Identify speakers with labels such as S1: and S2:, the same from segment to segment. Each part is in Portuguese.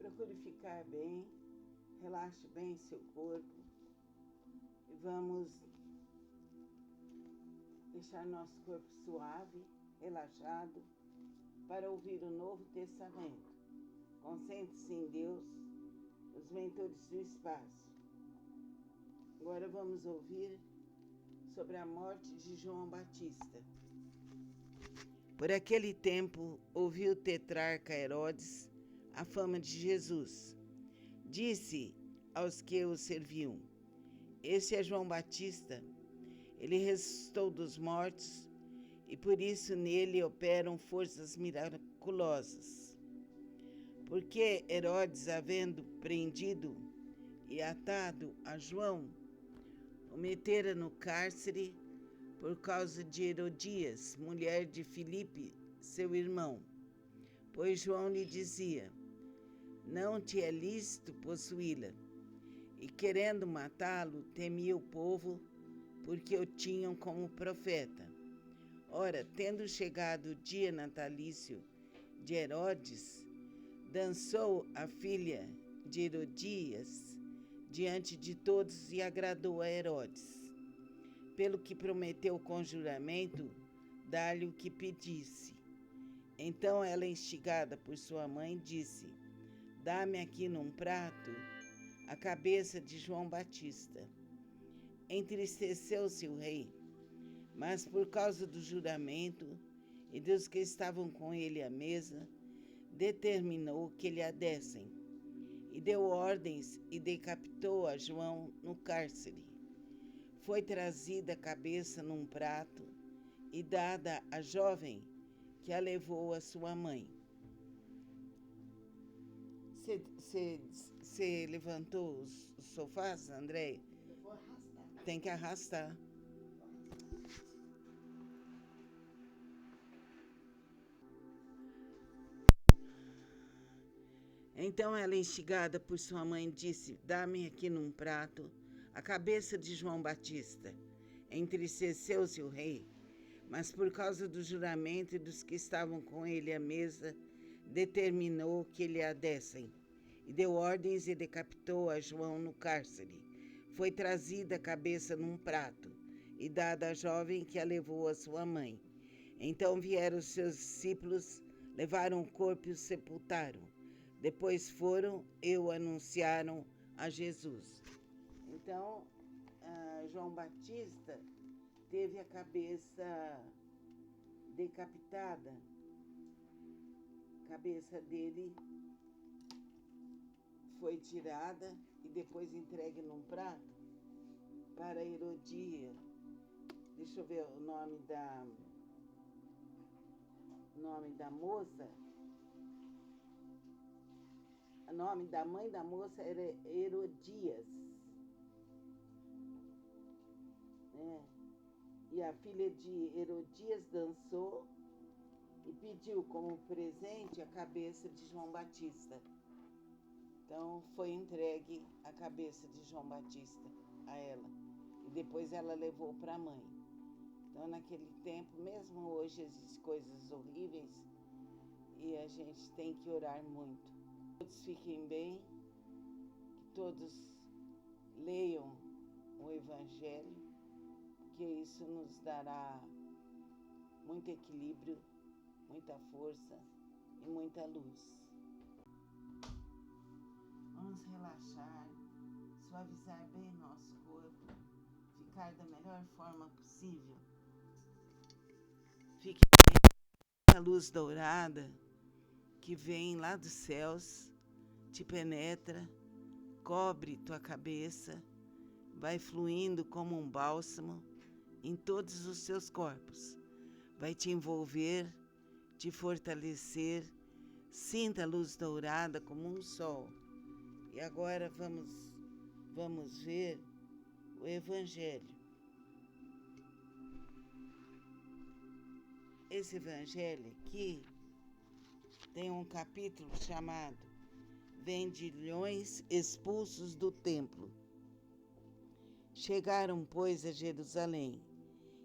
S1: Procure ficar bem, relaxe bem seu corpo e vamos deixar nosso corpo suave, relaxado, para ouvir o Novo Testamento. Concentre-se em Deus, os mentores do espaço. Agora vamos ouvir sobre a morte de João Batista. Por aquele tempo, ouviu o tetrarca Herodes a fama de Jesus. Disse aos que o serviam: Este é João Batista. Ele ressuscitou dos mortos e por isso nele operam forças miraculosas. Porque Herodes, havendo prendido e atado a João, o metera no cárcere por causa de Herodias, mulher de Filipe, seu irmão. Pois João lhe dizia: Não te é lícito possuí-la. E querendo matá-lo, temia o povo, porque o tinham como profeta. Ora, tendo chegado o dia natalício de Herodes, dançou a filha de Herodias diante de todos e agradou a Herodes. Pelo que prometeu com juramento dar-lhe o que pedisse. Então ela, instigada por sua mãe, disse: Dá-me aqui num prato a cabeça de João Batista. Entristeceu-se o rei, mas por causa do juramento e dos que estavam com ele à mesa, determinou que lhe a dessem, e deu ordens e decapitou a João no cárcere. Foi trazida a cabeça num prato e dada à jovem, que a levou à sua mãe. Você levantou os sofás, André?
S2: Eu vou arrastar.
S1: Tem que arrastar. Então ela, instigada por sua mãe, disse: Dá-me aqui num prato a cabeça de João Batista. Entristeceu-se o rei, mas por causa do juramento e dos que estavam com ele à mesa, determinou que lhe a dessem, e deu ordens e decapitou a João no cárcere. Foi trazida a cabeça num prato e dada à jovem, que a levou à sua mãe. Então vieram os seus discípulos, levaram o corpo e o sepultaram. Depois foram e o anunciaram a Jesus. Então, João Batista teve a cabeça decapitada. A cabeça dele foi tirada e depois entregue num prato para Herodias. Deixa eu ver o nome da moça. O nome da mãe da moça era Herodias. E a filha de Herodias dançou e pediu como presente a cabeça de João Batista. Então foi entregue a cabeça de João Batista a ela. E depois ela levou para a mãe. Então naquele tempo, mesmo hoje, existem coisas horríveis e a gente tem que orar muito. Todos fiquem bem, que todos leiam o Evangelho, que isso nos dará muito equilíbrio, muita força e muita luz. Vamos relaxar, suavizar bem nosso corpo, ficar da melhor forma possível. Fique bem, a luz dourada que vem lá dos céus, te penetra, cobre tua cabeça, vai fluindo como um bálsamo em todos os seus corpos. Vai te envolver, te fortalecer, sinta a luz dourada como um sol. E agora vamos ver o Evangelho. Esse Evangelho aqui tem um capítulo chamado Vendilhões expulsos do templo. Chegaram, pois, a Jerusalém,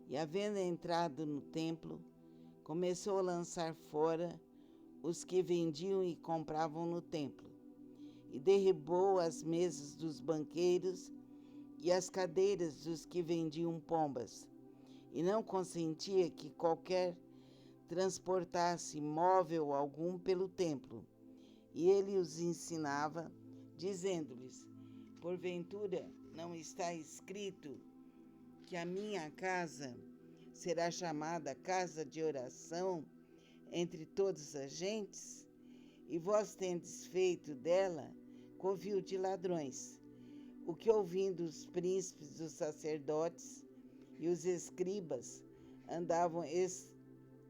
S1: e havendo entrado no templo, começou a lançar fora os que vendiam e compravam no templo, e derribou as mesas dos banqueiros e as cadeiras dos que vendiam pombas, e não consentia que qualquer transportasse móvel algum pelo templo. E ele os ensinava, dizendo-lhes: porventura não está escrito que a minha casa será chamada casa de oração entre todas as gentes? E vós tendes feito dela covil de ladrões. O que, ouvindo os príncipes dos sacerdotes e os escribas, andavam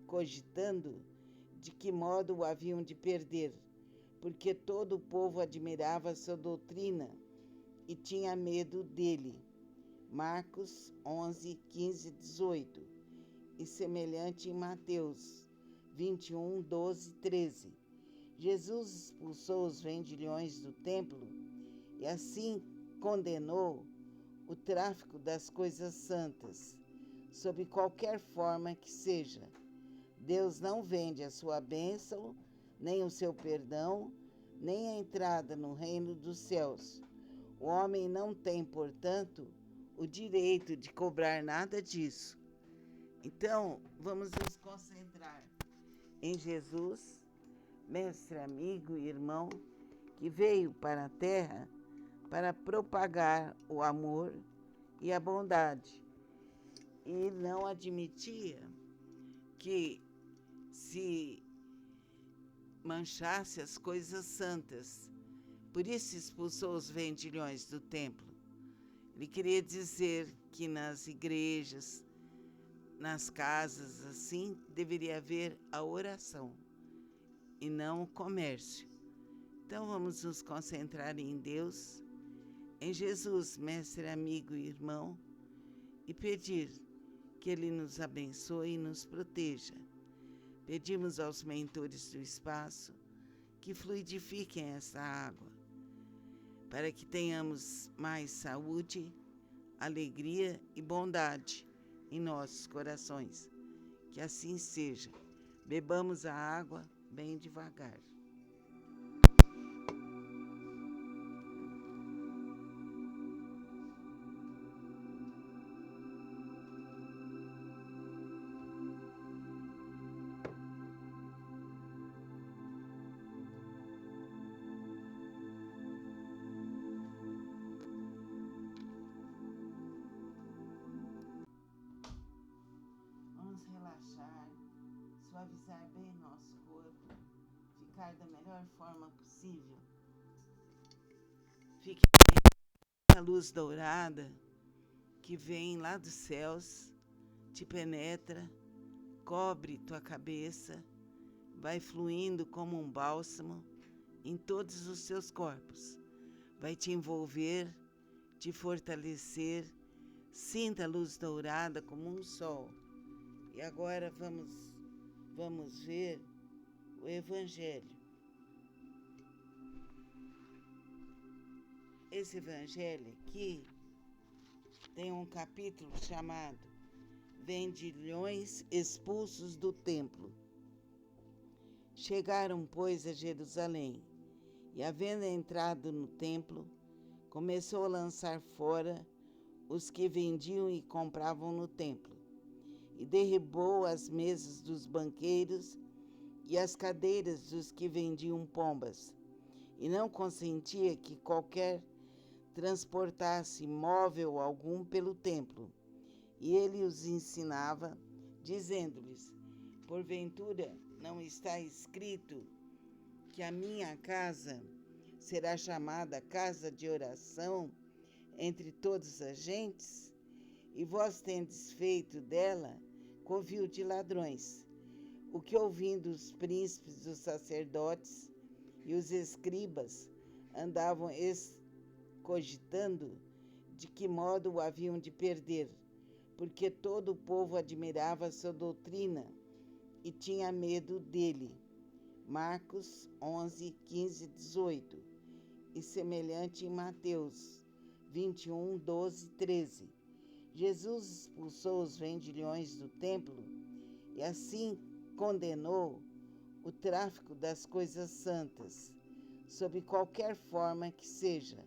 S1: cogitando de que modo o haviam de perder, porque todo o povo admirava a sua doutrina e tinha medo dele. Marcos 11, 15, 18. E semelhante em Mateus 21, 12, 13. Jesus expulsou os vendilhões do templo e assim condenou o tráfico das coisas santas, sob qualquer forma que seja. Deus não vende a sua bênção, nem o seu perdão, nem a entrada no reino dos céus. O homem não tem, portanto, o direito de cobrar nada disso. Então, vamos nos concentrar em Jesus, mestre, amigo e irmão, que veio para a terra para propagar o amor e a bondade, e não admitia que se manchasse as coisas santas. Por isso expulsou os vendilhões do templo. Ele queria dizer que nas igrejas, nas casas, assim, deveria haver a oração e não o comércio. Então vamos nos concentrar em Deus, em Jesus, mestre, amigo e irmão, e pedir que Ele nos abençoe e nos proteja. Pedimos aos mentores do espaço que fluidifiquem essa água, para que tenhamos mais saúde, alegria e bondade em nossos corações. Que assim seja. Bebamos a água bem devagar. Relaxar, suavizar bem nosso corpo, ficar da melhor forma possível. Fique a luz dourada que vem lá dos céus, te penetra, cobre tua cabeça, vai fluindo como um bálsamo em todos os seus corpos, vai te envolver, te fortalecer. Sinta a luz dourada como um sol. E agora vamos ver o Evangelho. Esse Evangelho aqui tem um capítulo chamado Vendilhões expulsos do templo. Chegaram, pois, a Jerusalém, e havendo entrado no templo, começou a lançar fora os que vendiam e compravam no templo, e derribou as mesas dos banqueiros e as cadeiras dos que vendiam pombas, e não consentia que qualquer transportasse móvel algum pelo templo. E ele os ensinava, dizendo-lhes: porventura não está escrito que a minha casa será chamada casa de oração entre todas as gentes? E vós tendes feito dela covil de ladrões. O que, ouvindo os príncipes dos sacerdotes e os escribas, andavam cogitando de que modo o haviam de perder, porque todo o povo admirava a sua doutrina e tinha medo dele. Marcos 11, 15, 18. E semelhante em Mateus 21, 12, 13. Jesus expulsou os vendilhões do templo e assim condenou o tráfico das coisas santas, sob qualquer forma que seja.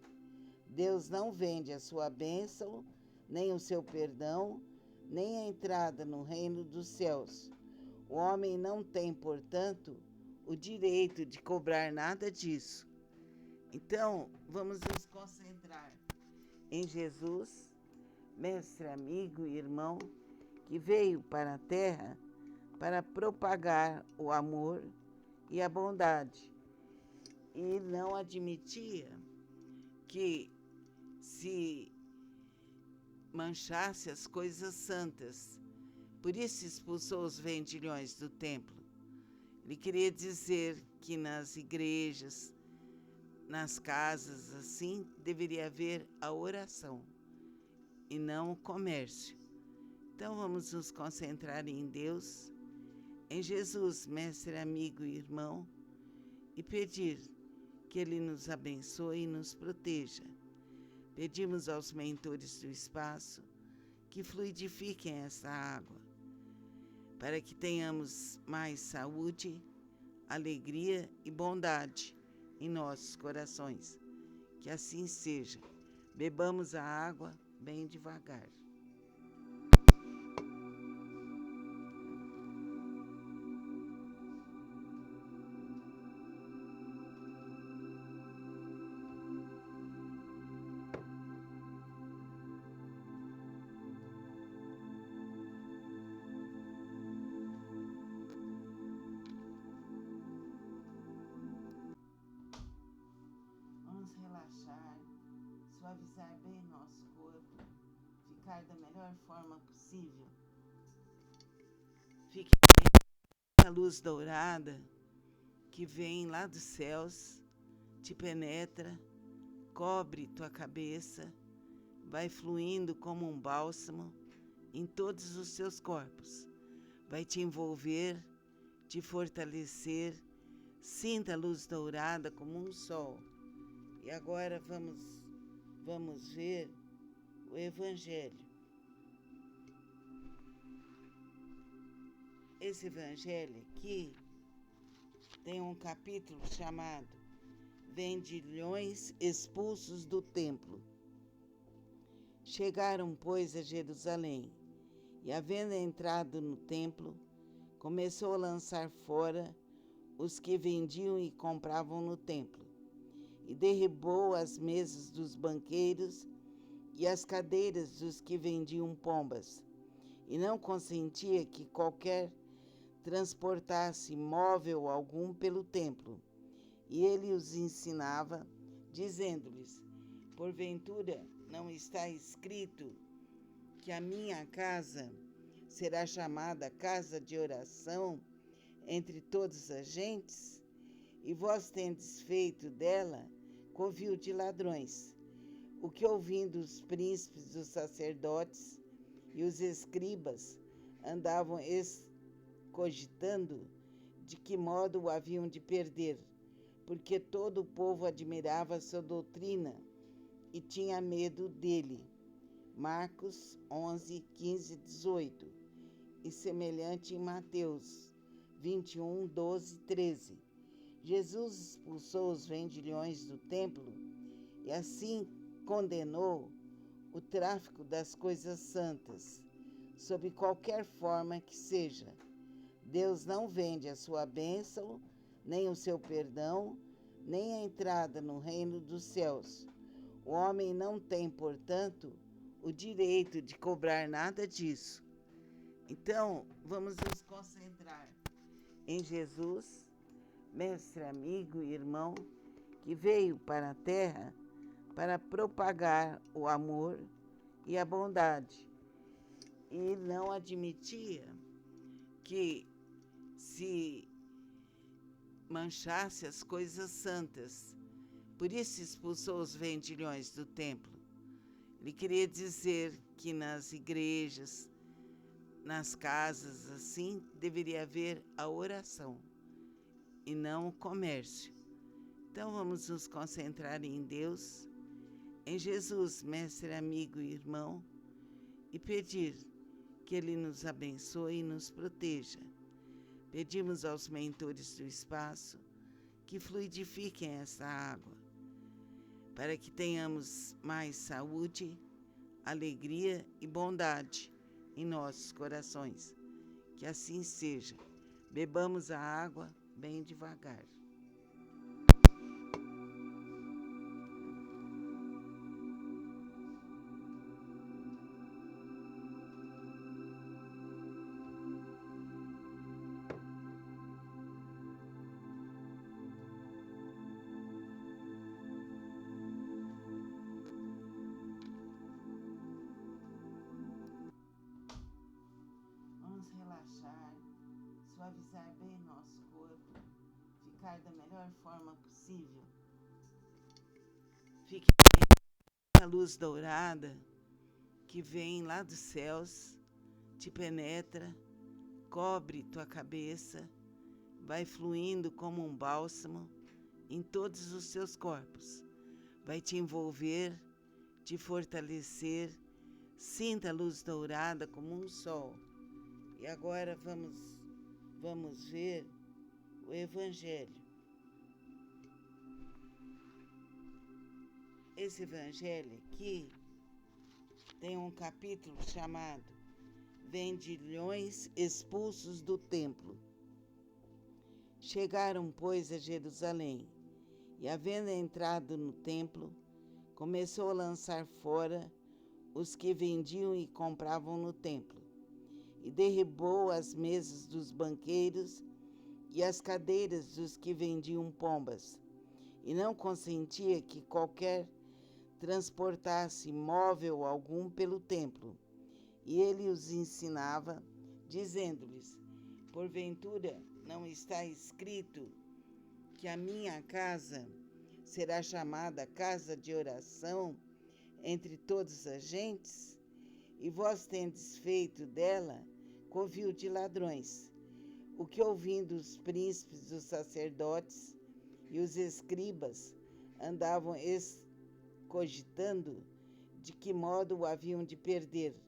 S1: Deus não vende a sua bênção, nem o seu perdão, nem a entrada no reino dos céus. O homem não tem, portanto, o direito de cobrar nada disso. Então, vamos nos concentrar em Jesus, mestre, amigo e irmão, que veio para a terra para propagar o amor e a bondade. E não admitia que se manchasse as coisas santas. Por isso expulsou os vendilhões do templo. Ele queria dizer que nas igrejas, nas casas, assim, deveria haver a oração e não o comércio. Então vamos nos concentrar em Deus, em Jesus, mestre, amigo e irmão, e pedir que Ele nos abençoe e nos proteja. Pedimos aos mentores do espaço que fluidifiquem essa água, para que tenhamos mais saúde, alegria e bondade em nossos corações. Que assim seja. Bebamos a água bem devagar. Relaxar, suavizar bem nosso corpo, ficar da melhor forma possível. Fique a luz dourada que vem lá dos céus, te penetra, cobre tua cabeça, vai fluindo como um bálsamo em todos os seus corpos, vai te envolver, te fortalecer. Sinta a luz dourada como um sol. E agora vamos ver o Evangelho. Esse Evangelho aqui tem um capítulo chamado Vendilhões expulsos do templo. Chegaram, pois, a Jerusalém, e havendo entrado no templo, começou a lançar fora os que vendiam e compravam no templo, e derribou as mesas dos banqueiros e as cadeiras dos que vendiam pombas, e não consentia que qualquer transportasse móvel algum pelo templo. E ele os ensinava, dizendo-lhes: porventura não está escrito que a minha casa será chamada casa de oração entre todas as gentes? E vós tendes feito dela covil de ladrões. O que, ouvindo os príncipes, os sacerdotes e os escribas, andavam cogitando de que modo o haviam de perder, porque todo o povo admirava a sua doutrina e tinha medo dele. Marcos 11, 15, 18. E semelhante em Mateus 21, 12, 13. Jesus expulsou os vendilhões do templo e assim condenou o tráfico das coisas santas, sob qualquer forma que seja. Deus não vende a sua bênção, nem o seu perdão, nem a entrada no reino dos céus. O homem não tem, portanto, o direito de cobrar nada disso. Então, vamos nos concentrar em Jesus, mestre, amigo e irmão, que veio para a terra para propagar o amor e a bondade. E não admitia que se manchasse as coisas santas. Por isso expulsou os vendilhões do templo. Ele queria dizer que nas igrejas, nas casas, assim, deveria haver a oração e não o comércio. Então vamos nos concentrar em Deus, em Jesus, mestre, amigo e irmão, e pedir que Ele nos abençoe e nos proteja. Pedimos aos mentores do espaço que fluidifiquem essa água, para que tenhamos mais saúde, alegria e bondade em nossos corações. Que assim seja. Bebamos a água bem devagar. Vamos relaxar, suavizar bem nosso corpo, ficar da melhor forma possível. Fique a luz dourada que vem lá dos céus, te penetra, cobre tua cabeça, vai fluindo como um bálsamo em todos os seus corpos. Vai te envolver, te fortalecer. Sinta a luz dourada como um sol. E agora vamos ver o Evangelho. Esse Evangelho aqui tem um capítulo chamado Vendilhões expulsos do templo. Chegaram, pois, a Jerusalém, e havendo entrado no templo, começou a lançar fora os que vendiam e compravam no templo, e derribou as mesas dos banqueiros e as cadeiras dos que vendiam pombas, e não consentia que qualquer transportasse móvel algum pelo templo. E ele os ensinava, dizendo-lhes: porventura não está escrito que a minha casa será chamada casa de oração entre todas as gentes? E vós tendes feito dela covil de ladrões. O que, ouvindo os príncipes, os sacerdotes e os escribas, andavam cogitando de que modo o haviam de perder,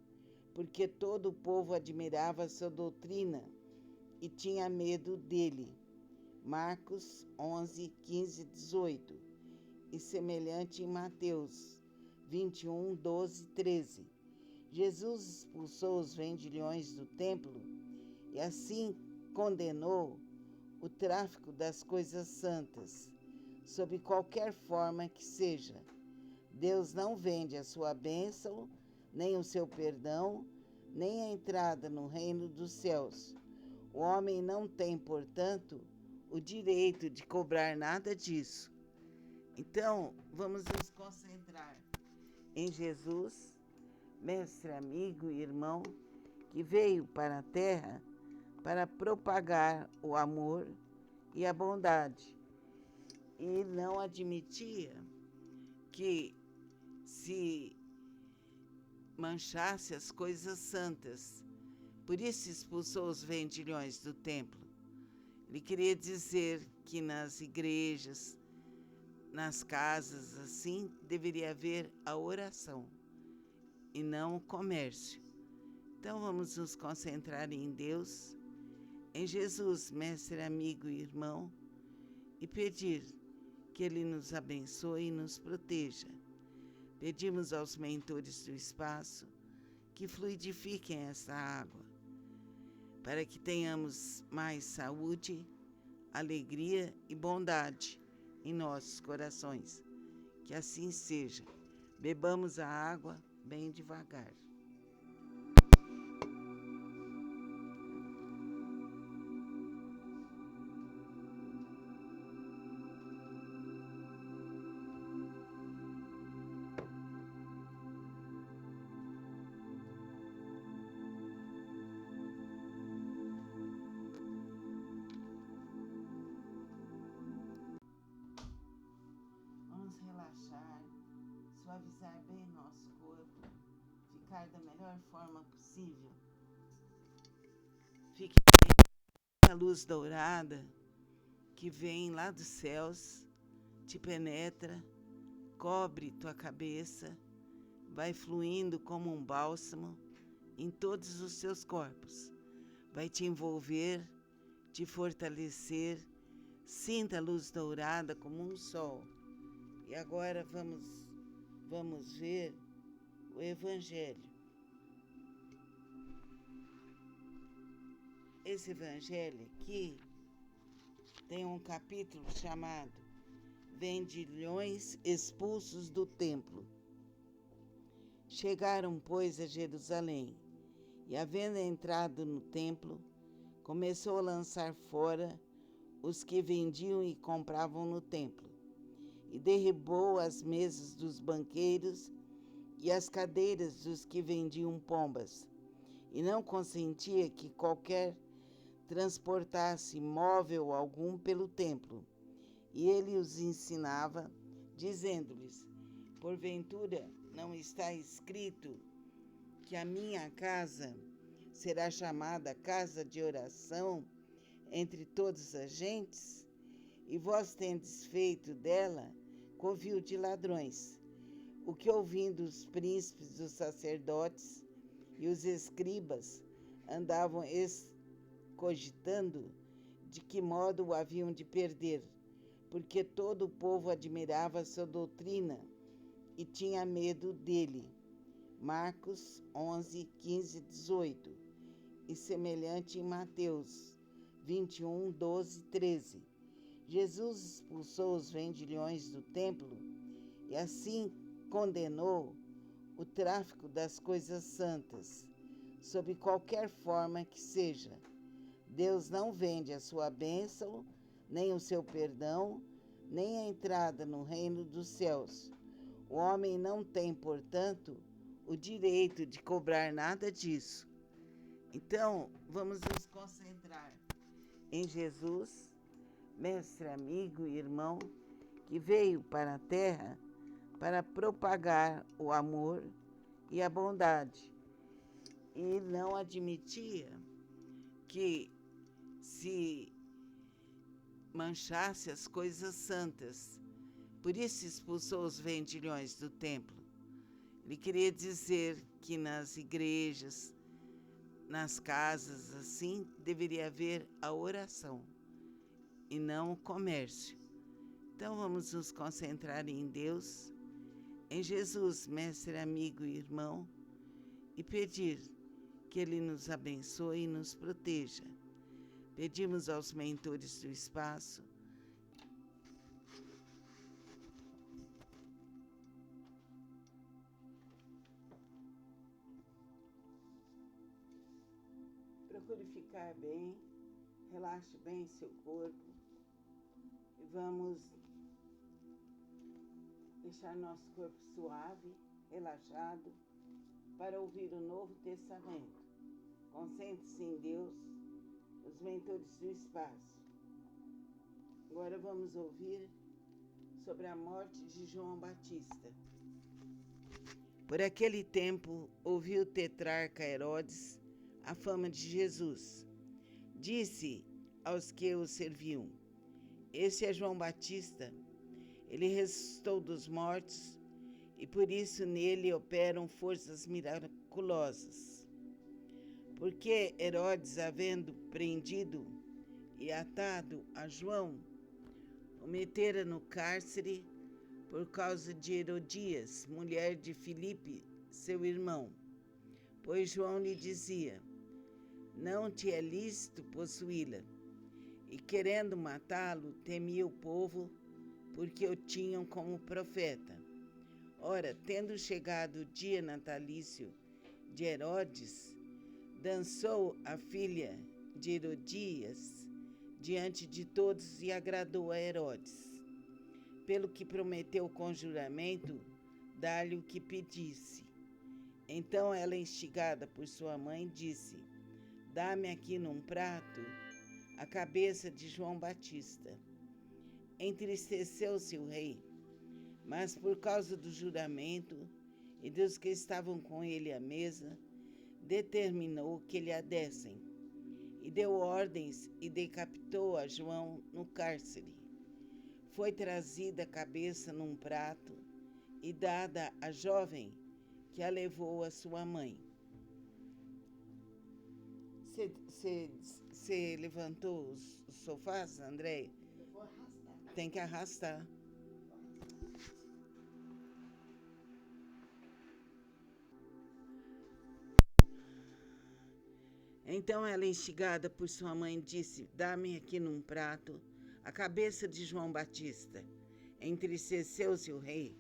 S1: porque todo o povo admirava a sua doutrina e tinha medo dele. Marcos 11, 15, 18. E semelhante em Mateus 21, 12, 13. Jesus expulsou os vendilhões do templo e assim condenou o tráfico das coisas santas, sob qualquer forma que seja. Deus não vende a sua bênção, nem o seu perdão, nem a entrada no reino dos céus. O homem não tem, portanto, o direito de cobrar nada disso. Então, vamos nos concentrar em Jesus, mestre, amigo e irmão, que veio para a terra para propagar o amor e a bondade, e não admitia que se manchasse as coisas santas. Por isso expulsou os vendilhões do templo. Ele queria dizer que nas igrejas, nas casas, assim, deveria haver a oração e não o comércio. Então vamos nos concentrar em Deus, em Jesus, mestre, amigo e irmão, e pedir que Ele nos abençoe e nos proteja. Pedimos aos mentores do espaço que fluidifiquem essa água, para que tenhamos mais saúde, alegria e bondade em nossos corações. Que assim seja. Bebamos a água bem devagar. Relaxar, suavizar bem nosso corpo, ficar da melhor forma possível. Fique a luz dourada que vem lá dos céus, te penetra, cobre tua cabeça, vai fluindo como um bálsamo em todos os seus corpos. Vai te envolver, te fortalecer. Sinta a luz dourada como um sol. E agora vamos ver o Evangelho. Esse Evangelho aqui tem um capítulo chamado Vendilhões expulsos do templo. Chegaram, pois, a Jerusalém, e havendo entrado no templo, começou a lançar fora os que vendiam e compravam no templo, e derribou as mesas dos banqueiros e as cadeiras dos que vendiam pombas, e não consentia que qualquer transportasse móvel algum pelo templo. E ele os ensinava, dizendo-lhes: porventura não está escrito que a minha casa será chamada casa de oração entre todas as gentes? E vós tendes feito dela covil de ladrões. O que, ouvindo os príncipes dos sacerdotes e os escribas, andavam cogitando de que modo o haviam de perder, porque todo o povo admirava a sua doutrina e tinha medo dele. Marcos 11, 15, 18. E semelhante em Mateus 21, 12, 13. Jesus expulsou os vendilhões do templo e assim condenou o tráfico das coisas santas, sob qualquer forma que seja. Deus não vende a sua bênção, nem o seu perdão, nem a entrada no reino dos céus. O homem não tem, portanto, o direito de cobrar nada disso. Então, vamos nos concentrar em Jesus, mestre, amigo e irmão, que veio para a terra para propagar o amor e a bondade. E não admitia que se manchasse as coisas santas. Por isso expulsou os vendilhões do templo. Ele queria dizer que nas igrejas, nas casas, assim, deveria haver a oração e não o comércio. Então vamos nos concentrar em Deus, em Jesus, mestre, amigo e irmão, e pedir que Ele nos abençoe e nos proteja. Pedimos aos mentores do espaço procure ficar bem, relaxe bem seu corpo e vamos deixar nosso corpo suave, relaxado, para ouvir o Novo Testamento. Concentre-se em Deus, os mentores do espaço. Agora vamos ouvir sobre a morte de João Batista. Por aquele tempo, ouviu o tetrarca Herodes a fama de Jesus. Disse aos que o serviam: esse é João Batista. Ele ressuscitou dos mortos e por isso nele operam forças miraculosas. Porque Herodes, havendo prendido e atado a João, o metera no cárcere por causa de Herodias, mulher de Filipe, seu irmão. Pois João lhe dizia: não te é lícito possuí-la. E querendo matá-lo, temia o povo, porque o tinham como profeta. Ora, tendo chegado o dia natalício de Herodes, dançou a filha de Herodias diante de todos e agradou a Herodes, pelo que prometeu com juramento dar-lhe o que pedisse. Então ela, instigada por sua mãe, disse: dá-me aqui num prato a cabeça de João Batista. Entristeceu-se o rei, mas por causa do juramento e dos que estavam com ele à mesa, determinou que lhe a dessem, e deu ordens e decapitou a João no cárcere. Foi trazida a cabeça num prato e dada à jovem, que a levou à sua mãe. Você levantou os sofás, André? tem que arrastar. Então ela, instigada por sua mãe, disse: dá-me aqui num prato a cabeça de João Batista. Entristeceu-se o rei,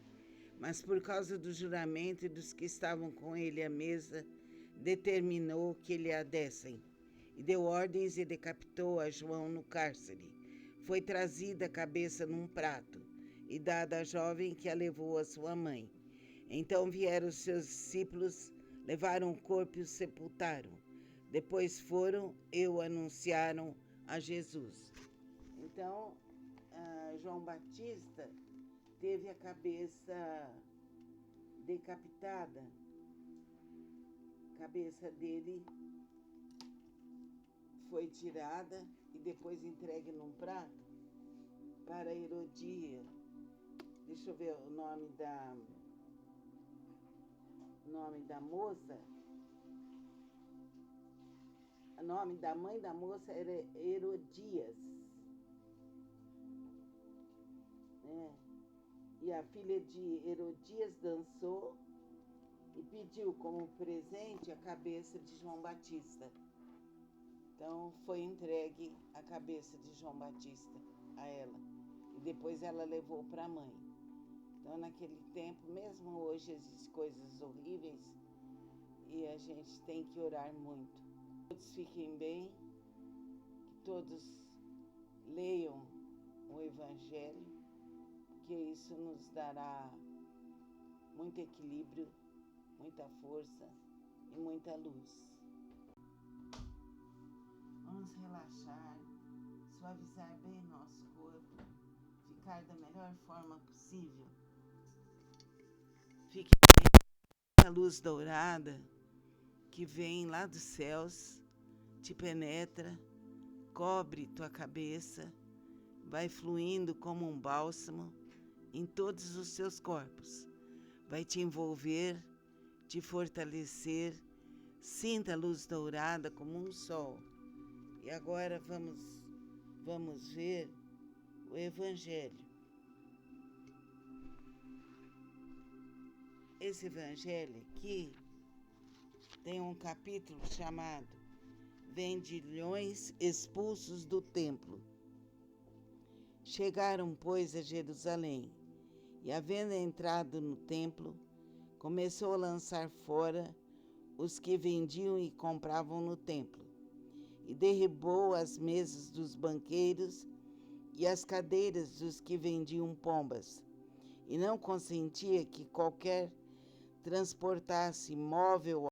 S1: mas por causa do juramento e dos que estavam com ele à mesa, determinou que lhe a dessem. E deu ordens e decapitou a João no cárcere. Foi trazida a cabeça num prato e dada à jovem, que a levou à sua mãe. Então vieram os seus discípulos, levaram o corpo e o sepultaram. Depois foram e o anunciaram a Jesus. Então, João Batista teve a cabeça decapitada. A cabeça dele foi tirada e depois entregue num prato para Herodias. Deixa eu ver o nome da moça. O nome da mãe da moça era Herodias. E a filha de Herodias dançou e pediu como presente a cabeça de João Batista. Então foi entregue a cabeça de João Batista a ela. E depois ela levou para a mãe. Então naquele tempo, mesmo hoje, existem coisas horríveis e a gente tem que orar muito. Todos fiquem bem, que todos leiam o Evangelho, porque isso nos dará muito equilíbrio, muita força e muita luz. Vamos relaxar, suavizar bem nosso corpo, ficar da melhor forma possível. Fique bem, a luz dourada que vem lá dos céus, te penetra, cobre tua cabeça, vai fluindo como um bálsamo em todos os seus corpos. Vai te envolver, te fortalecer, sinta a luz dourada como um sol. E agora vamos ver o Evangelho. Esse Evangelho aqui tem um capítulo chamado Vendilhões expulsos do templo. Chegaram, pois, a Jerusalém, e, havendo entrado no templo, começou a lançar fora os que vendiam e compravam no templo, e derribou as mesas dos banqueiros e as cadeiras dos que vendiam pombas, e não consentia que qualquer transportasse móvel